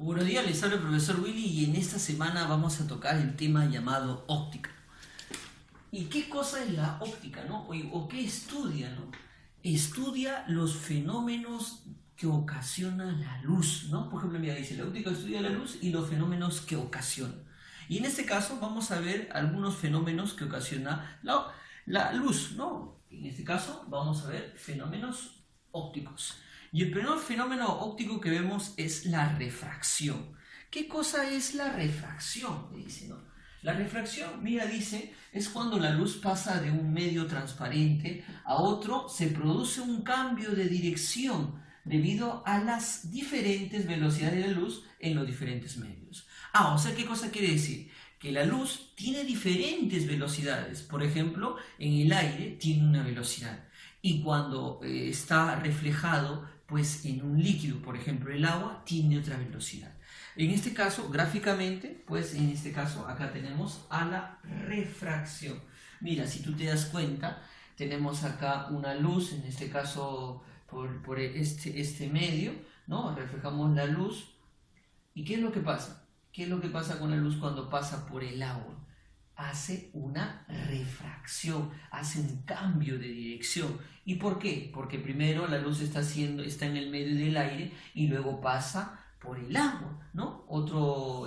Buenos días, les habla el profesor Willy y en esta semana vamos a tocar el tema llamado óptica. ¿Y qué cosa es la óptica, no? ¿O qué estudia, no? Estudia los fenómenos que ocasiona la luz, ¿no? Por ejemplo, mira, dice, la óptica estudia la luz y los fenómenos que ocasiona. Y en este caso vamos a ver algunos fenómenos que ocasiona la luz, ¿no? En este caso vamos a ver fenómenos ópticos. Y el primer fenómeno óptico que vemos es la refracción. ¿Qué cosa es la refracción? Dice, ¿no? La refracción, mira, dice, es cuando la luz pasa de un medio transparente a otro, se produce un cambio de dirección debido a las diferentes velocidades de la luz en los diferentes medios. O sea, ¿qué cosa quiere decir? Que la luz tiene diferentes velocidades. Por ejemplo, en el aire tiene una velocidad. Y cuando está reflejado, pues en un líquido, por ejemplo el agua, tiene otra velocidad. En este caso, gráficamente, pues en este caso acá tenemos a la refracción. Mira, si tú te das cuenta, tenemos acá una luz, en este caso por este medio, ¿no? Reflejamos la luz. ¿Y qué es lo que pasa? ¿Qué es lo que pasa con la luz cuando pasa por el agua? Hace una refracción, hace un cambio de dirección. ¿Y por qué? Porque primero la luz está en el medio del aire y luego pasa por el agua, ¿no?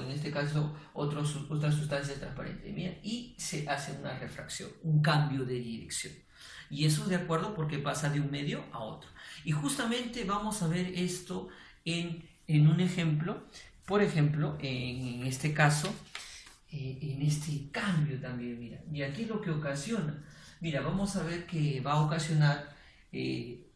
En este caso, otra sustancia transparente. Mira, y se hace una refracción, un cambio de dirección. Y eso es de acuerdo porque pasa de un medio a otro. Y justamente vamos a ver esto en un ejemplo. Por ejemplo, en este caso, en este cambio también, mira. Y aquí es lo que ocasiona. Mira, vamos a ver que va a ocasionar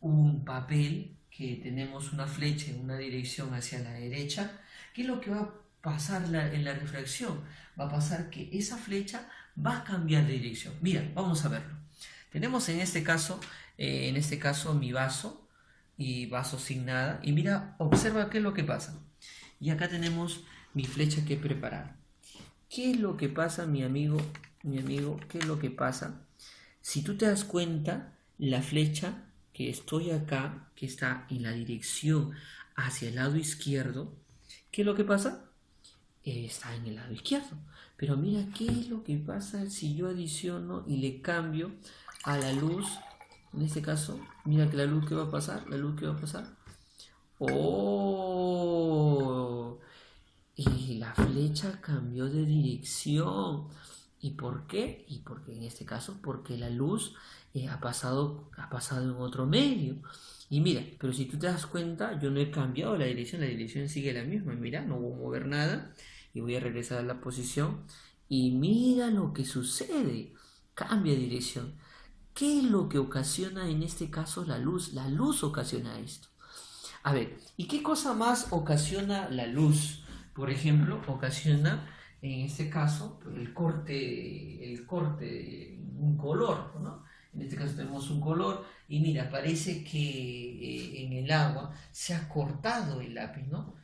un papel que tenemos una flecha en una dirección hacia la derecha. ¿Qué es lo que va a pasar en la refracción? Va a pasar que esa flecha va a cambiar de dirección. Mira, vamos a verlo. Tenemos en este caso mi vaso y vaso sin nada. Y mira, observa qué es lo que pasa. Y acá tenemos mi flecha que he preparado. ¿Qué es lo que pasa, mi amigo? ¿Qué es lo que pasa? Si tú te das cuenta, la flecha que estoy acá, que está en la dirección hacia el lado izquierdo, ¿qué es lo que pasa? Está en el lado izquierdo. Pero mira, ¿qué es lo que pasa si yo adiciono y le cambio a la luz? En este caso, mira que la luz que va a pasar, ¡oh! Y la flecha cambió de dirección. ¿Y por qué? Y porque en este caso, porque la luz ha pasado en otro medio. Y mira, pero si tú te das cuenta, yo no he cambiado la dirección sigue la misma. Mira, no voy a mover nada y voy a regresar a la posición. Y mira lo que sucede, cambia de dirección. ¿Qué es lo que ocasiona en este caso la luz? La luz ocasiona esto. A ver, ¿y qué cosa más ocasiona la luz? Por ejemplo, ocasiona, en este caso, el corte, un color, ¿no? En este caso tenemos un color y mira, parece que en el agua se ha cortado el lápiz, ¿no?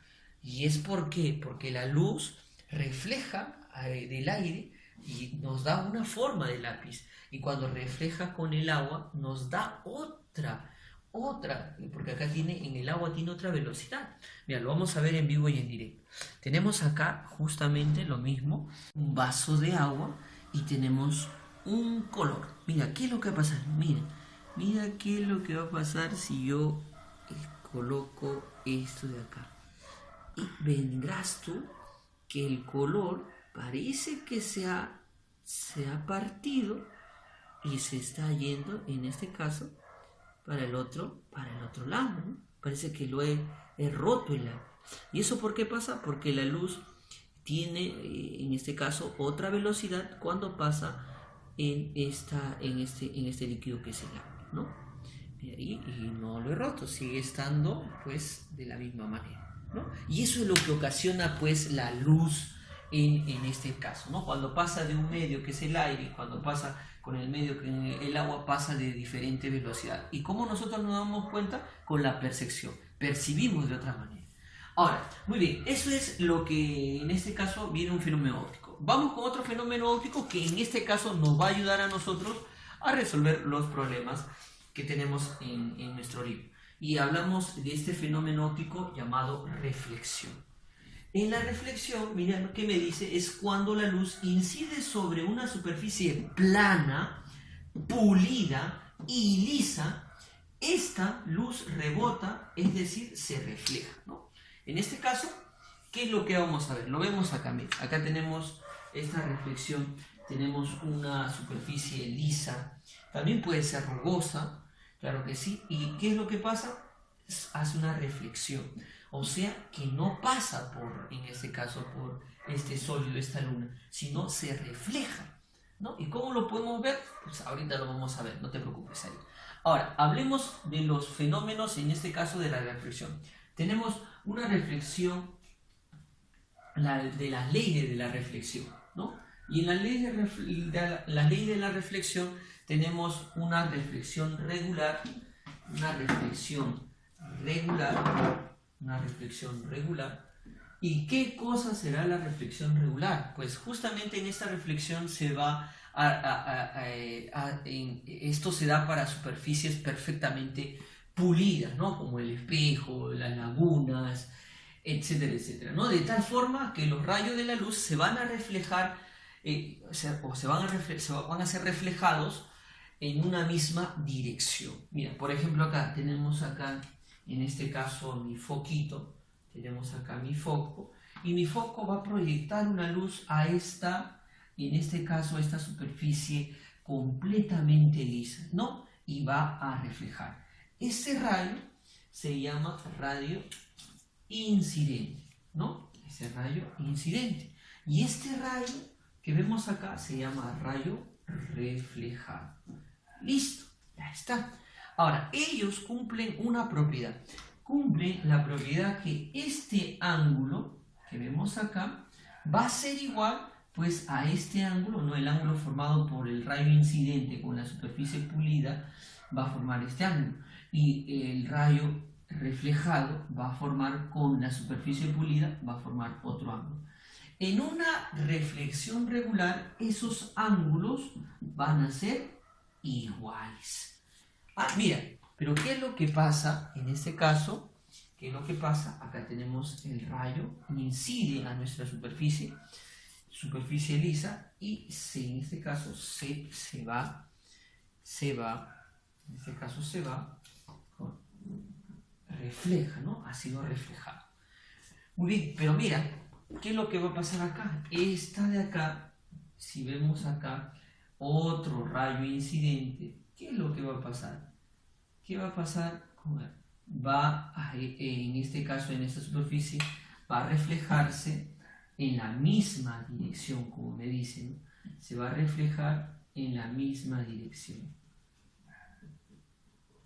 ¿Y es por qué? Porque la luz refleja del aire y nos da una forma de lápiz. Y cuando refleja con el agua nos da otra, porque acá en el agua tiene otra velocidad. Mira, lo vamos a ver en vivo y en directo. Tenemos acá justamente lo mismo, un vaso de agua y tenemos un color. Mira, ¿qué es lo que va a pasar? Mira qué es lo que va a pasar si yo coloco esto de acá. Y vendrás tú que el color parece que se ha partido y se está yendo, en este caso, para el otro lado, ¿no? Parece que lo he roto el lápiz. ¿Y eso por qué pasa? Porque la luz tiene, en este caso, otra velocidad cuando pasa en este líquido que es el agua, ¿no? Y no lo he roto, sigue estando, pues, de la misma manera, ¿no? Y eso es lo que ocasiona, pues, la luz en este caso, ¿no? Cuando pasa de un medio que es el aire, cuando pasa con el medio que el agua, pasa de diferente velocidad. ¿Y cómo nosotros nos damos cuenta? Con la percepción. Percibimos de otra manera. Ahora, muy bien, eso es lo que en este caso viene un fenómeno óptico. Vamos con otro fenómeno óptico que en este caso nos va a ayudar a nosotros a resolver los problemas que tenemos en nuestro libro. Y hablamos de este fenómeno óptico llamado reflexión. En la reflexión, mira lo que me dice, es cuando la luz incide sobre una superficie plana, pulida y lisa, esta luz rebota, es decir, se refleja, ¿no? En este caso, ¿qué es lo que vamos a ver? Lo vemos acá, mira. Acá tenemos esta reflexión, tenemos una superficie lisa, también puede ser rugosa, claro que sí. ¿Y qué es lo que pasa? Hace una reflexión, o sea que no pasa por, en este caso, por este sólido, esta luna, sino se refleja, ¿no? ¿Y cómo lo podemos ver? Pues ahorita lo vamos a ver, no te preocupes ahí. Ahora, hablemos de los fenómenos, en este caso de la reflexión. Tenemos una reflexión de las leyes de la reflexión, ¿no? Y en la ley de la reflexión tenemos una reflexión regular, una reflexión regular. ¿Y qué cosa será la reflexión regular? Pues justamente en esta reflexión se va esto se da para superficies perfectamente pulidas, ¿no? Como el espejo, las lagunas, etcétera, etcétera, ¿no? De tal forma que los rayos de la luz se van a reflejar, van a ser reflejados en una misma dirección. Mira, por ejemplo, acá tenemos en este caso mi foquito, tenemos acá mi foco, y mi foco va a proyectar una luz a en este caso, a esta superficie completamente lisa, ¿no? Y va a reflejar. Ese rayo se llama radio incidente, ¿no? Ese rayo incidente. Y este rayo que vemos acá se llama rayo reflejado. Listo, ya está. Ahora, ellos cumplen una propiedad. Cumplen la propiedad que este ángulo que vemos acá va a ser igual pues a este ángulo, ¿no? El ángulo formado por el rayo incidente con la superficie pulida va a formar este ángulo. Y el rayo reflejado va a formar con la superficie pulida, va a formar otro ángulo. En una reflexión regular, esos ángulos van a ser iguales. Ah, mira, pero ¿qué es lo que pasa en este caso? ¿Qué es lo que pasa? Acá tenemos el rayo, incide a nuestra superficie lisa, y en este caso refleja, ¿no? Ha sido reflejado. Muy bien, pero mira, ¿qué es lo que va a pasar acá? Esta de acá, si vemos acá otro rayo incidente, ¿qué es lo que va a pasar? ¿Qué va a pasar? En este caso, en esta superficie, va a reflejarse en la misma dirección, como me dicen, se va a reflejar en la misma dirección.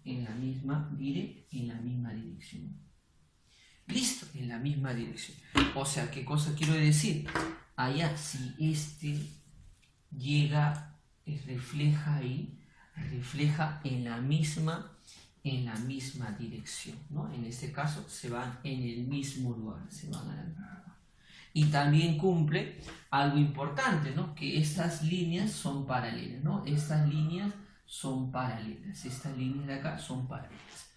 En la misma dirección. Listo, en la misma dirección. O sea, ¿qué cosa quiero decir? Allá, si este llega, refleja ahí, refleja en la misma dirección, ¿no? En este caso se van en el mismo lugar, se van a la misma lugar. Y también cumple algo importante, ¿no? Que estas líneas son paralelas, ¿no? Estas líneas son paralelas, estas líneas de acá son paralelas.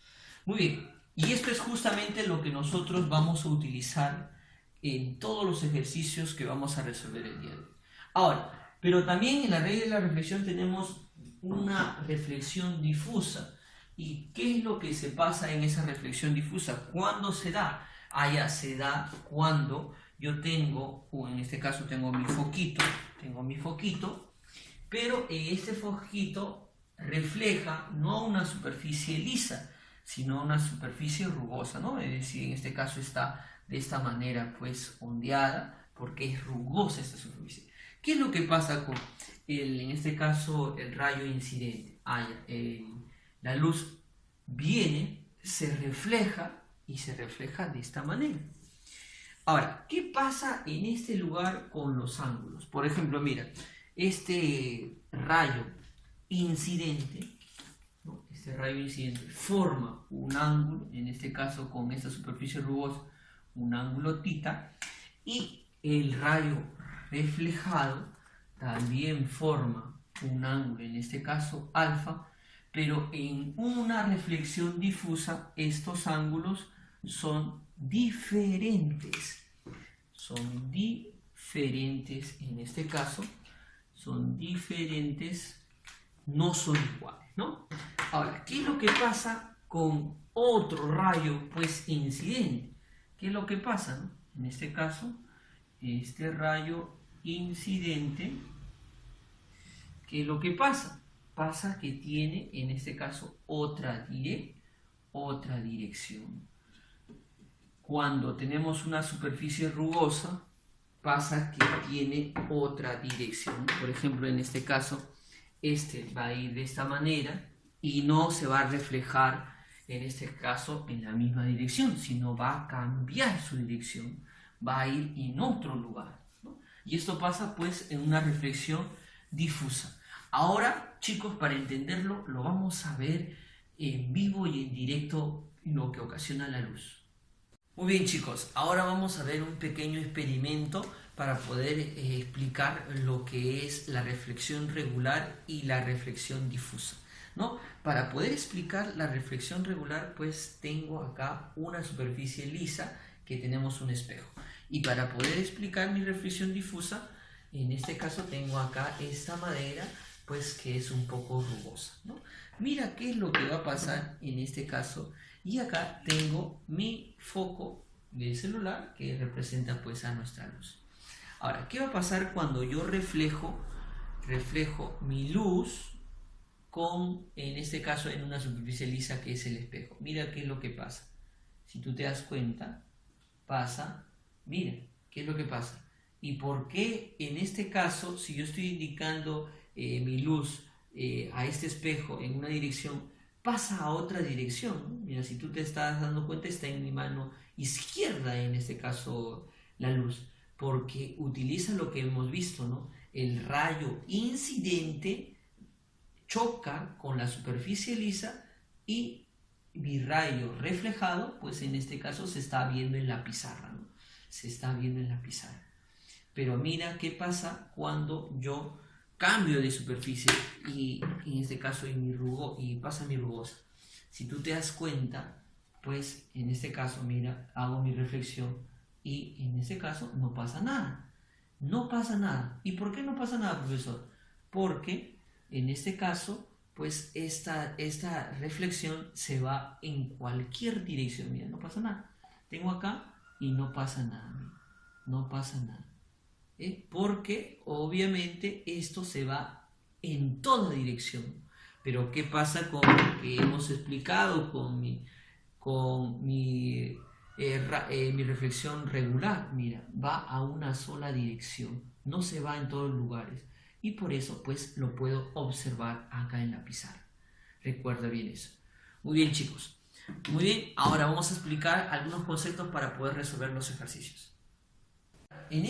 Muy bien, y esto es justamente lo que nosotros vamos a utilizar en todos los ejercicios que vamos a resolver el día de hoy. Ahora, pero también en la ley de la reflexión tenemos una reflexión difusa. ¿Y qué es lo que se pasa en esa reflexión difusa? ¿Cuándo se da? Ya se da cuando yo tengo, o en este caso tengo mi foquito, pero este foquito refleja no una superficie lisa, sino una superficie rugosa, ¿no? Es decir, en este caso está de esta manera, pues, ondeada, porque es rugosa esta superficie. ¿Qué es lo que pasa con, en este caso, el rayo incidente? La luz viene, se refleja, y se refleja de esta manera. Ahora, ¿qué pasa en este lugar con los ángulos? Por ejemplo, mira, este rayo incidente, ¿no? Este rayo incidente forma un ángulo, en este caso con esta superficie rugosa, un ángulo θ, y el rayo reflejado también forma un ángulo, en este caso alfa, pero en una reflexión difusa estos ángulos son diferentes. son diferentes, en este caso, son diferentes, no son iguales, ¿no? Ahora, ¿qué es lo que pasa con otro rayo, pues, incidente? ¿Qué es lo que pasa, no? En este caso, este rayo incidente, ¿qué es lo que pasa? Pasa que tiene, en este caso, otra dirección. Cuando tenemos una superficie rugosa, pasa que tiene otra dirección. Por ejemplo, en este caso, este va a ir de esta manera y no se va a reflejar, en este caso, en la misma dirección, sino va a cambiar su dirección, va a ir en otro lugar, ¿no? Y esto pasa, pues, en una reflexión difusa. Ahora, chicos, para entenderlo, lo vamos a ver en vivo y en directo, lo que ocasiona la luz. Muy bien, chicos, ahora vamos a ver un pequeño experimento para poder explicar lo que es la reflexión regular y la reflexión difusa, ¿no? Para poder explicar la reflexión regular, pues tengo acá una superficie lisa que tenemos un espejo. Y para poder explicar mi reflexión difusa, en este caso tengo acá esta madera, pues que es un poco rugosa, ¿no? Mira qué es lo que va a pasar en este caso. Y acá tengo mi foco de celular que representa, pues, a nuestra luz. Ahora, ¿qué va a pasar cuando yo reflejo mi luz con, en este caso, en una superficie lisa que es el espejo? Mira qué es lo que pasa. Si tú te das cuenta, pasa, mira, ¿qué es lo que pasa? ¿Y por qué en este caso, si yo estoy indicando mi luz a este espejo en una dirección, pasa a otra dirección? Mira, si tú te estás dando cuenta, está en mi mano izquierda, en este caso, la luz, porque utiliza lo que hemos visto, ¿no? El rayo incidente choca con la superficie lisa y mi rayo reflejado, pues en este caso se está viendo en la pizarra, ¿no? Se está viendo en la pizarra. Pero mira qué pasa cuando yo cambio de superficie y en este caso pasa mi rugosa. Si tú te das cuenta, pues en este caso, mira, hago mi reflexión y en este caso no pasa nada. No pasa nada. ¿Y por qué no pasa nada, profesor? Porque en este caso, pues esta reflexión se va en cualquier dirección. Mira, no pasa nada. Tengo acá y no pasa nada. Mira, no pasa nada. Porque obviamente esto se va en toda dirección. Pero ¿qué pasa con lo que hemos explicado con mi reflexión regular? Mira, va a una sola dirección, no se va en todos los lugares, y por eso pues lo puedo observar acá en la pizarra. Recuerda bien eso. Muy bien, chicos. Muy bien, ahora vamos a explicar algunos conceptos para poder resolver los ejercicios. En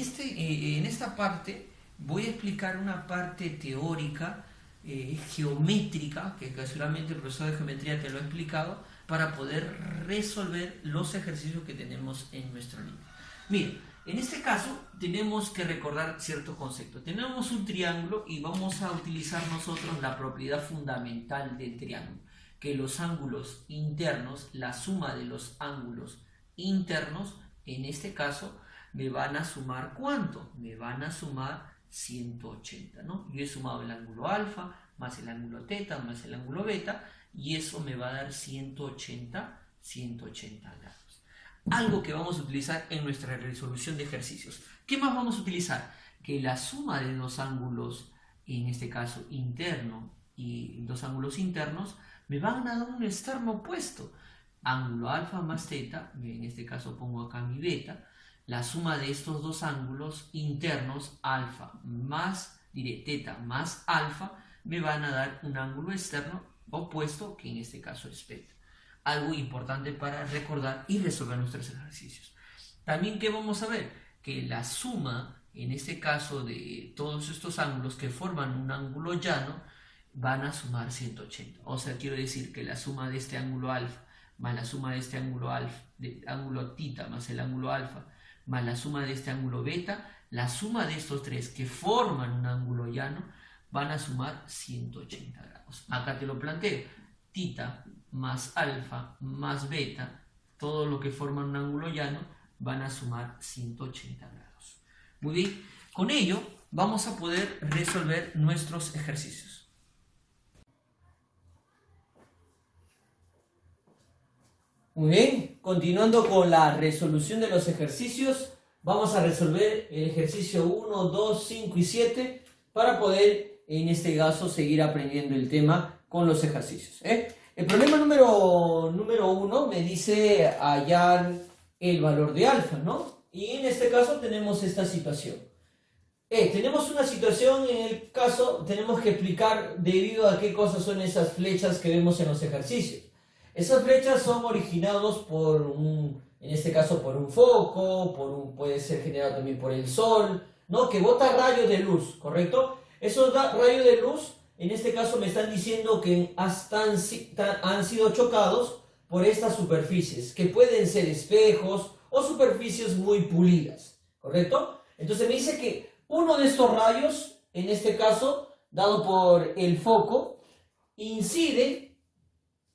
esta parte voy a explicar una parte teórica, geométrica, que casualmente el profesor de geometría te lo ha explicado, para poder resolver los ejercicios que tenemos en nuestro libro. Mira, en este caso tenemos que recordar ciertos conceptos. Tenemos un triángulo y vamos a utilizar nosotros la propiedad fundamental del triángulo, que los ángulos internos, la suma de los ángulos internos, en este caso, me van a sumar ¿cuánto? Me van a sumar 180, ¿no? Yo he sumado el ángulo alfa, más el ángulo teta, más el ángulo beta, y eso me va a dar 180 grados. Algo que vamos a utilizar en nuestra resolución de ejercicios. ¿Qué más vamos a utilizar? Que la suma de dos ángulos, en este caso interno y dos ángulos internos, me van a dar un externo opuesto. Ángulo alfa más teta, en este caso pongo acá mi beta. La suma de estos dos ángulos internos, alfa más teta más alfa, me van a dar un ángulo externo opuesto, que en este caso es beta. Algo importante para recordar y resolver nuestros ejercicios. También, ¿qué vamos a ver? Que la suma, en este caso, de todos estos ángulos que forman un ángulo llano, van a sumar 180. O sea, quiero decir que la suma de este ángulo alfa más la suma de este ángulo alfa, de ángulo tita más el ángulo alfa, más la suma de este ángulo beta, la suma de estos tres que forman un ángulo llano van a sumar 180 grados. Acá te lo planteo, tita más alfa más beta, todo lo que forma un ángulo llano, van a sumar 180 grados. Muy bien, con ello vamos a poder resolver nuestros ejercicios. Muy bien, continuando con la resolución de los ejercicios, vamos a resolver el ejercicio 1, 2, 5 y 7 para poder, en este caso, seguir aprendiendo el tema con los ejercicios. El problema número 1 me dice hallar el valor de alfa, ¿no? Y en este caso tenemos esta situación. Tenemos una situación en el caso, tenemos que explicar debido a qué cosas son esas flechas que vemos en los ejercicios. Esas flechas son originados por en este caso por un foco, puede ser generado también por el sol, ¿no? Que bota rayos de luz, ¿correcto? Esos rayos de luz, en este caso me están diciendo que han sido chocados por estas superficies, que pueden ser espejos o superficies muy pulidas, ¿correcto? Entonces me dice que uno de estos rayos, en este caso, dado por el foco, incide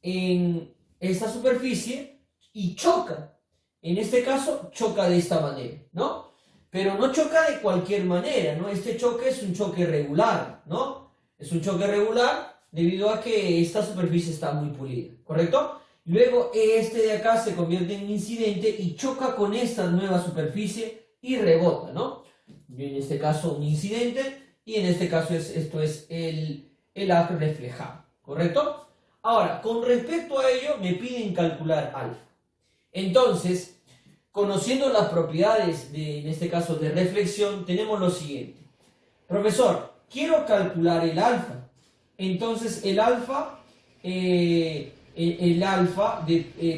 en esta superficie y choca. En este caso, choca de esta manera, ¿no? Pero no choca de cualquier manera, ¿no? Este choque es un choque regular, ¿no? Es un choque regular debido a que esta superficie está muy pulida, ¿correcto? Luego este de acá se convierte en incidente y choca con esta nueva superficie y rebota, ¿no? En este caso un incidente y en este caso esto es el haz reflejado, ¿correcto? Ahora, con respecto a ello me piden calcular alfa. Entonces, conociendo las propiedades en este caso de reflexión, tenemos lo siguiente. Profesor, quiero calcular el alfa. Entonces, el alfa,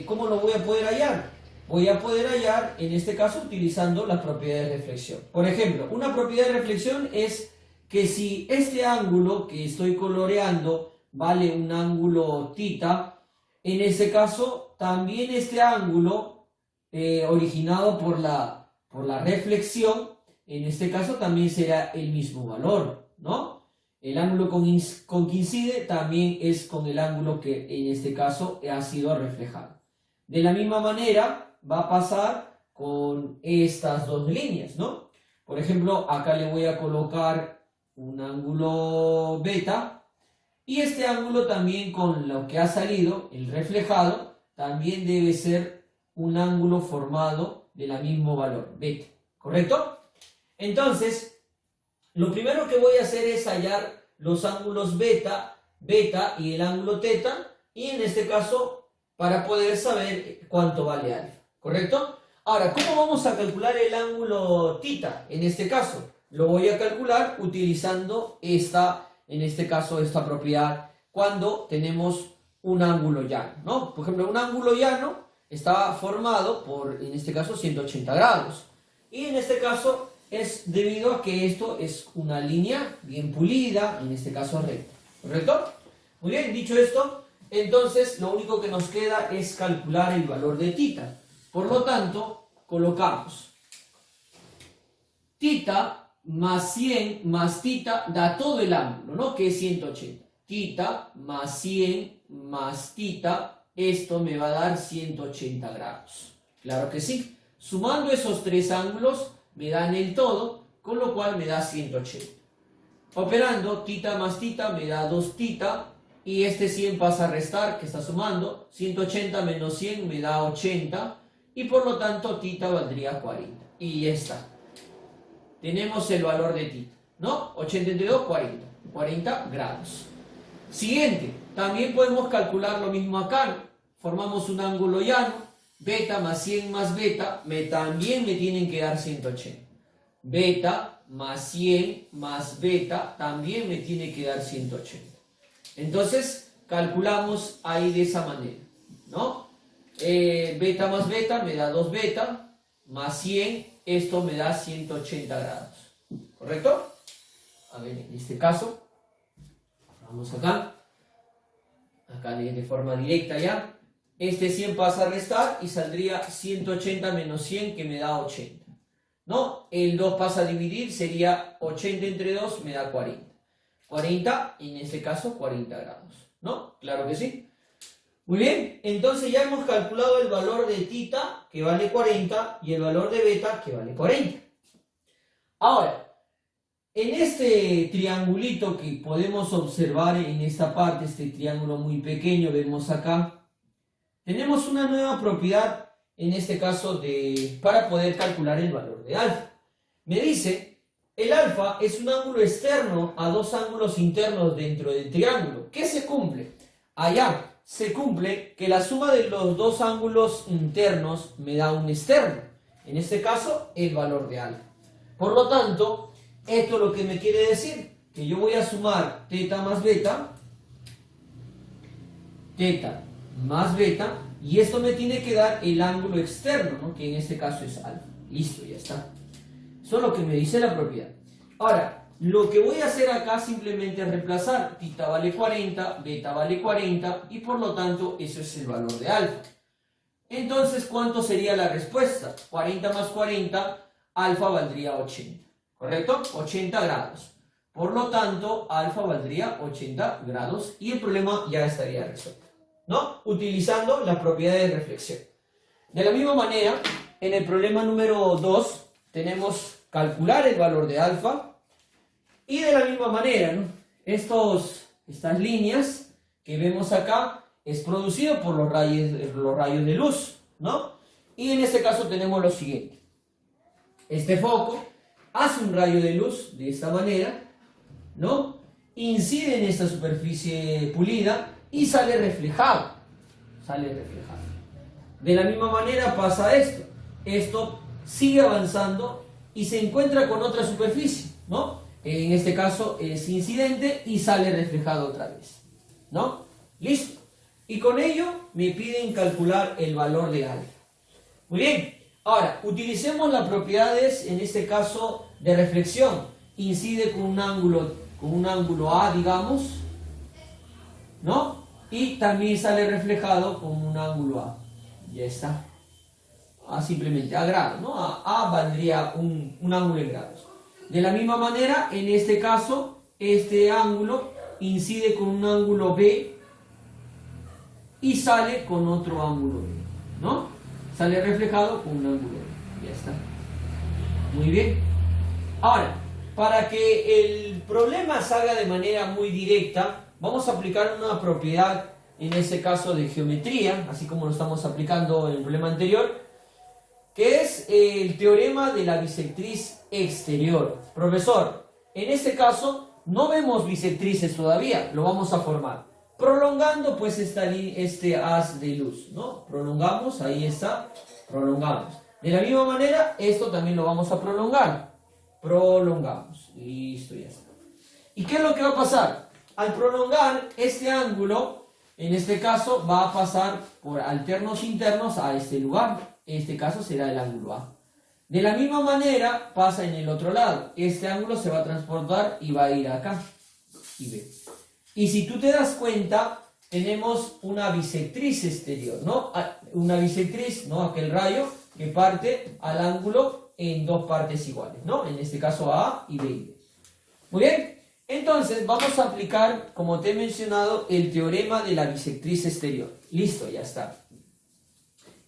¿cómo lo voy a poder hallar? Voy a poder hallar, en este caso, utilizando las propiedades de reflexión. Por ejemplo, una propiedad de reflexión es que si este ángulo que estoy coloreando vale un ángulo θ, en este caso, también este ángulo originado por la reflexión, en este caso también será el mismo valor, ¿no? El ángulo con que incide también es con el ángulo que en este caso ha sido reflejado. De la misma manera va a pasar con estas dos líneas, ¿no? Por ejemplo, acá le voy a colocar un ángulo beta y este ángulo también con lo que ha salido, el reflejado, también debe ser un ángulo formado del mismo valor, beta, ¿correcto? Entonces, lo primero que voy a hacer es hallar los ángulos beta y el ángulo teta, y en este caso, para poder saber cuánto vale alfa, ¿correcto? Ahora, ¿cómo vamos a calcular el ángulo θ? En este caso, lo voy a calcular utilizando en este caso, esta propiedad cuando tenemos un ángulo llano, ¿no? Por ejemplo, un ángulo llano está formado por, en este caso, 180 grados. Y en este caso es debido a que esto es una línea bien pulida, en este caso recta, ¿correcto? Muy bien, dicho esto, entonces lo único que nos queda es calcular el valor de θ. Por lo tanto, colocamos θ más 100 más θ da todo el ángulo, ¿no? Que es 180. Θ más 100 más θ, esto me va a dar 180 grados. Claro que sí. Sumando esos tres ángulos me dan el todo, con lo cual me da 180. Operando θ más θ me da 2θ y este 100 pasa a restar, que está sumando. 180 menos 100 me da 80 y por lo tanto θ valdría 40. Y ya está. Tenemos el valor de θ, ¿no? 80 entre 2, 40. 40 grados. Siguiente, también podemos calcular lo mismo acá, ¿no? Formamos un ángulo llano, beta más 100 más beta, también me tienen que dar 180. Beta más 100 más beta, también me tiene que dar 180. Entonces, calculamos ahí de esa manera, ¿no? Beta más beta me da 2 beta, más 100, esto me da 180 grados, ¿correcto? A ver, en este caso, vamos acá de forma directa ya, este 100 pasa a restar y saldría 180 menos 100 que me da 80, ¿no? El 2 pasa a dividir, sería 80 entre 2 me da 40, 40 en este caso 40 grados, ¿no? Claro que sí. Muy bien, entonces ya hemos calculado el valor de tita, que vale 40, y el valor de beta, que vale 40. Ahora, en este triangulito que podemos observar en esta parte, este triángulo muy pequeño, vemos acá, tenemos una nueva propiedad, en este caso, para poder calcular el valor de alfa. Me dice, el alfa es un ángulo externo a dos ángulos internos dentro del triángulo. ¿Qué se cumple? Allá se cumple que la suma de los dos ángulos internos me da un externo. En este caso, el valor de alfa. Por lo tanto, esto lo que me quiere decir, que yo voy a sumar teta más beta, y esto me tiene que dar el ángulo externo, ¿no? Que en este caso es alfa. Listo, ya está. Eso es lo que me dice la propiedad. Ahora, lo que voy a hacer acá simplemente es reemplazar. Tita vale 40, beta vale 40, y por lo tanto, eso es el valor de alfa. Entonces, ¿cuánto sería la respuesta? 40 más 40, alfa valdría 80. ¿Correcto? 80 grados. Por lo tanto, alfa valdría 80 grados y el problema ya estaría resuelto, ¿no? Utilizando las propiedades de reflexión. De la misma manera, en el problema número 2, tenemos calcular el valor de alfa. Y de la misma manera, ¿no? Estas líneas que vemos acá es producido por los rayos de luz, ¿no? Y en este caso tenemos lo siguiente. Este foco hace un rayo de luz de esta manera, ¿no? Incide en esta superficie pulida y sale reflejado. De la misma manera pasa esto. Esto sigue avanzando y se encuentra con otra superficie, ¿no? En este caso es incidente y sale reflejado otra vez, ¿no? Listo. Y con ello me piden calcular el valor de alfa. Muy bien. Ahora, utilicemos las propiedades, en este caso, de reflexión. Incide con un ángulo A, digamos, ¿no? Y también sale reflejado con un ángulo A. Ya está. Simplemente a grados, ¿no? A valdría un ángulo en grados. De la misma manera, en este caso, este ángulo incide con un ángulo B y sale con otro ángulo B, ¿no? Sale reflejado con un ángulo B. Ya está. Muy bien. Ahora, para que el problema salga de manera muy directa, vamos a aplicar una propiedad, en este caso de geometría, así como lo estamos aplicando en el problema anterior, que es el teorema de la bisectriz exterior. Profesor, en este caso no vemos bisectrices todavía, lo vamos a formar. Prolongando pues este haz de luz, ¿no? Prolongamos, ahí está, prolongamos. De la misma manera, esto también lo vamos a prolongar. Prolongamos, listo, ya está. ¿Y qué es lo que va a pasar? Al prolongar este ángulo, en este caso va a pasar por alternos internos a este lugar. En este caso será el ángulo A. De la misma manera pasa en el otro lado. Este ángulo se va a transportar y va a ir acá. Y B. Y si tú te das cuenta, tenemos una bisectriz exterior, ¿no? Una bisectriz, ¿no? Aquel rayo que parte al ángulo en dos partes iguales, ¿no? En este caso A y B y B. Muy bien. Entonces vamos a aplicar, como te he mencionado, el teorema de la bisectriz exterior. Listo, ya está.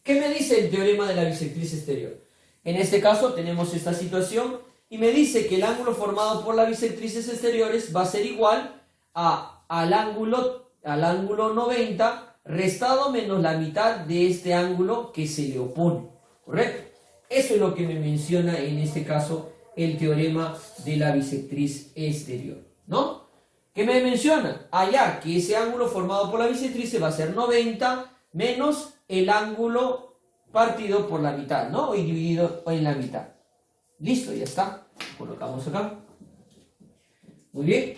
¿Qué me dice el teorema de la bisectriz exterior? En este caso tenemos esta situación y me dice que el ángulo formado por las bisectrices exteriores va a ser igual al ángulo 90 restado menos la mitad de este ángulo que se le opone. ¿Correcto? Eso es lo que me menciona en este caso el teorema de la bisectriz exterior, ¿no? ¿Qué me menciona? Allá que ese ángulo formado por la bisectriz va a ser 90 menos el ángulo partido por la mitad, ¿no? Y dividido en la mitad. Listo, ya está. Colocamos acá. Muy bien.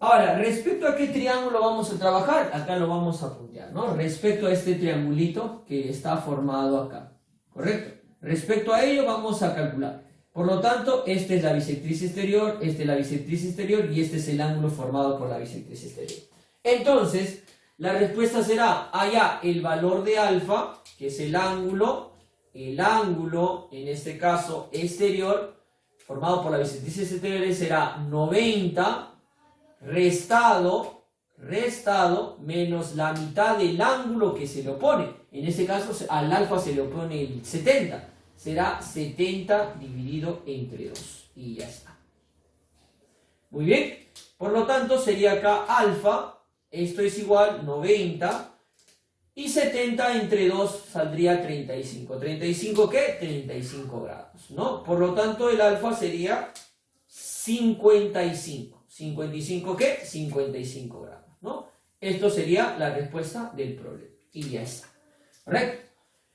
Ahora, respecto a qué triángulo vamos a trabajar, acá lo vamos a puntear, ¿no? Respecto a este triangulito que está formado acá. ¿Correcto? Respecto a ello vamos a calcular. Por lo tanto, esta es la bisectriz exterior, esta es la bisectriz exterior y este es el ángulo formado por la bisectriz exterior. Entonces, la respuesta será allá el valor de alfa, que es el ángulo, en este caso exterior, formado por la bisectriz exterior será 90 restado restado menos la mitad del ángulo que se le opone. En este caso al alfa se le opone el 70. Será 70 dividido entre 2. Y ya está. Muy bien. Por lo tanto sería acá alfa. Esto es igual 90. Y 70 entre 2 saldría 35. ¿35 qué? 35 grados, ¿no? Por lo tanto el alfa sería 55. ¿55 qué? 55 grados, ¿no? Esto sería la respuesta del problema. Y ya está. ¿Correcto?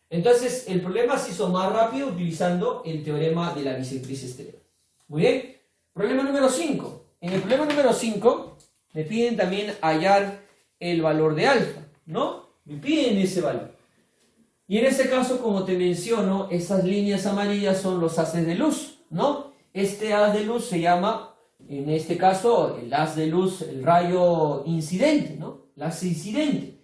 Entonces, el problema se hizo más rápido utilizando el teorema de la bisectriz exterior. Muy bien. Problema número 5. En el problema número 5 me piden también hallar el valor de alfa, ¿no? Me piden ese valor. Y en este caso, como te menciono, esas líneas amarillas son los haces de luz, ¿no? Este haz de luz se llama, en este caso, el haz de luz, el rayo incidente, ¿no? El haz incidente.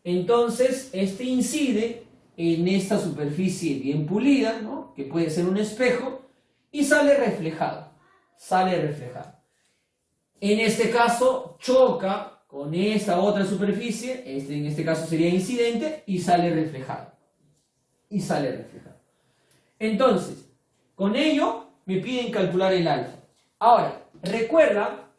Entonces, este incide en esta superficie bien pulida, ¿no? Que puede ser un espejo, y sale reflejado. Sale reflejado. En este caso, choca con esta otra superficie, en este caso sería incidente, y sale reflejado. Y sale reflejado. Entonces, con ello me piden calcular el alfa. Ahora, recuerda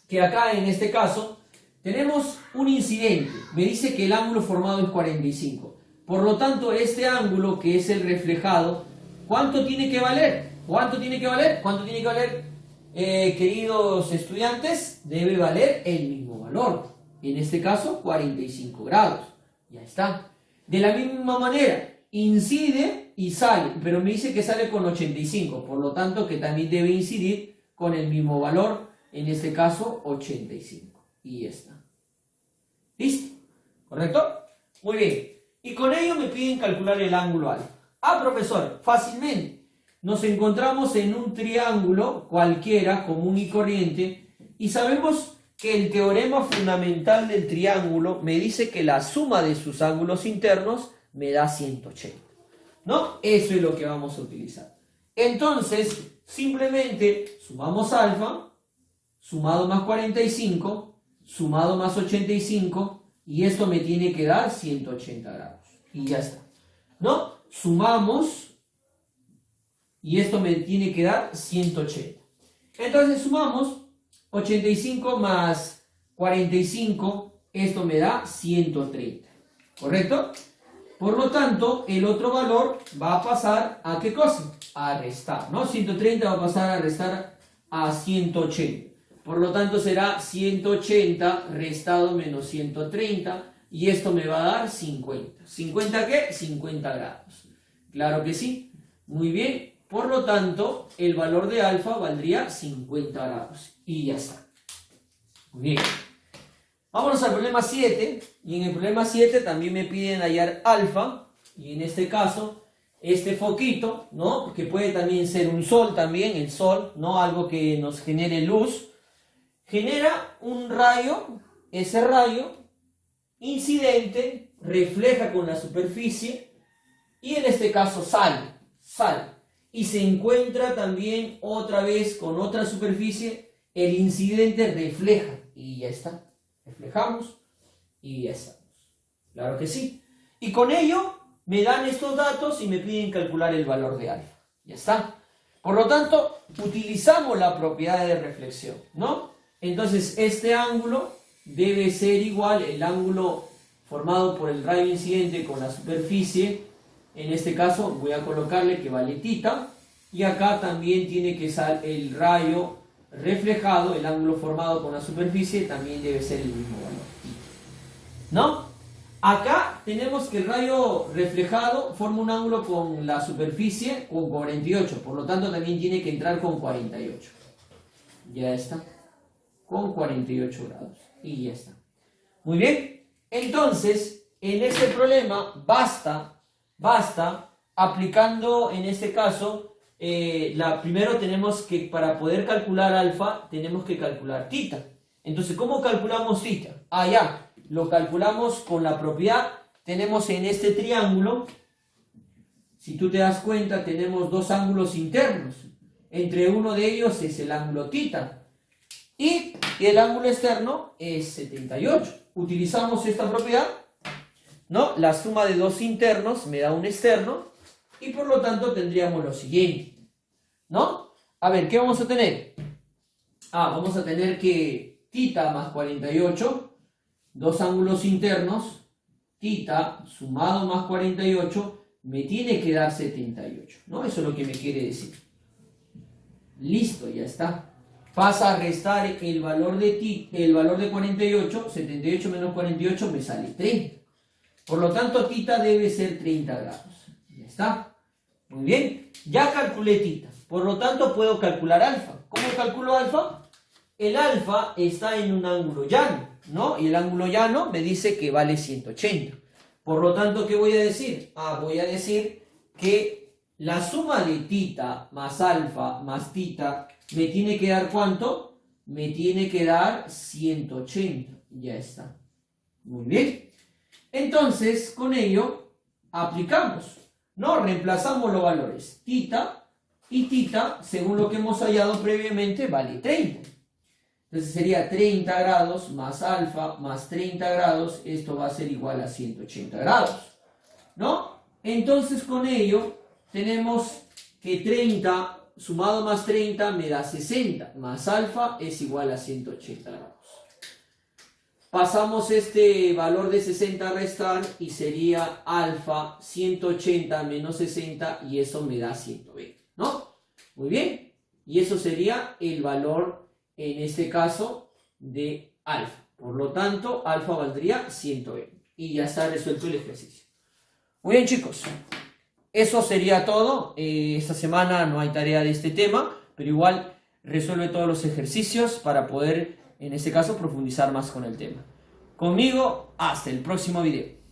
que acá en este caso tenemos un incidente. Me dice que el ángulo formado es 45. Por lo tanto, este ángulo que es el reflejado, ¿cuánto tiene que valer? ¿Cuánto tiene que valer? ¿Cuánto tiene que valer, queridos estudiantes? Debe valer el mismo valor. En este caso, 45 grados. Ya está. De la misma manera, incide y sale, pero me dice que sale con 85, por lo tanto que también debe incidir con el mismo valor, en este caso 85. Y ya está. ¿Listo? ¿Correcto? Muy bien. Y con ello me piden calcular el ángulo alfa. Ah, profesor, fácilmente. Nos encontramos en un triángulo cualquiera, común y corriente, y sabemos que el teorema fundamental del triángulo me dice que la suma de sus ángulos internos me da 180, ¿no? Eso es lo que vamos a utilizar. Entonces, simplemente sumamos alfa, sumado más 45, sumado más 85, y esto me tiene que dar 180 grados. Y ya está, ¿no? Sumamos, y esto me tiene que dar 180. Entonces sumamos 85 más 45, esto me da 130, ¿correcto? Por lo tanto, el otro valor va a pasar a ¿qué cosa? A restar, ¿no? 130 va a pasar a restar a 180. Por lo tanto, será 180 restado menos 130. Y esto me va a dar 50. ¿50 qué? 50 grados. Claro que sí. Muy bien. Por lo tanto, el valor de alfa valdría 50 grados. Y ya está. Muy bien. Vámonos al problema 7, y en el problema 7 también me piden hallar alfa, y en este caso, este foquito, ¿no? Que puede también ser un sol también, el sol, ¿no? Algo que nos genere luz, genera un rayo, ese rayo incidente, refleja con la superficie, y en este caso sale, y se encuentra también otra vez con otra superficie, el incidente refleja, y ya está. Reflejamos y ya estamos. Claro que sí. Y con ello me dan estos datos y me piden calcular el valor de alfa. Ya está. Por lo tanto, utilizamos la propiedad de reflexión, ¿no? Entonces, este ángulo debe ser igual, el ángulo formado por el rayo incidente con la superficie. En este caso, voy a colocarle que vale θ. Y acá también tiene que ser el rayo reflejado, el ángulo formado con la superficie, también debe ser el mismo valor, ¿no? Acá tenemos que el rayo reflejado forma un ángulo con la superficie con 48, por lo tanto también tiene que entrar con 48. Ya está, con 48 grados, y ya está. Muy bien, entonces, en este problema basta aplicando, en este caso, primero tenemos que, para poder calcular alfa, tenemos que calcular θ. Entonces, ¿cómo calculamos θ? Ah, ya, lo calculamos con la propiedad. Tenemos en este triángulo, si tú te das cuenta, tenemos dos ángulos internos. Entre uno de ellos es el ángulo θ. Y el ángulo externo es 78. Utilizamos esta propiedad, ¿no? La suma de dos internos me da un externo y por lo tanto tendríamos lo siguiente, ¿no? A ver, ¿qué vamos a tener? Vamos a tener que θ más 48, dos ángulos internos, θ sumado más 48, me tiene que dar 78, ¿no? Eso es lo que me quiere decir. Listo, ya está. Pasa a restar el valor de 48, 78 menos 48 me sale 30. Por lo tanto, θ debe ser 30 grados. Ya está. Muy bien. Ya calculé θ. Por lo tanto, puedo calcular alfa. ¿Cómo calculo alfa? El alfa está en un ángulo llano, ¿no? Y el ángulo llano me dice que vale 180. Por lo tanto, ¿qué voy a decir? Voy a decir que la suma de θ más alfa más θ me tiene que dar ¿cuánto? Me tiene que dar 180. Ya está. Muy bien. Entonces, con ello, aplicamos, ¿no? Reemplazamos los valores. θ y θ, según lo que hemos hallado previamente, vale 30. Entonces sería 30 grados más alfa más 30 grados. Esto va a ser igual a 180 grados, ¿no? Entonces, con ello, tenemos que 30 sumado más 30 me da 60, más alfa es igual a 180 grados. Pasamos este valor de 60 a restar y sería alfa 180 menos 60 y eso me da 120, ¿no? Muy bien. Y eso sería el valor, en este caso, de alfa. Por lo tanto, alfa valdría 120. Y ya está resuelto el ejercicio. Muy bien, chicos. Eso sería todo. Esta semana no hay tarea de este tema, pero igual resuelve todos los ejercicios para poder, en este caso, profundizar más con el tema. Conmigo, hasta el próximo video.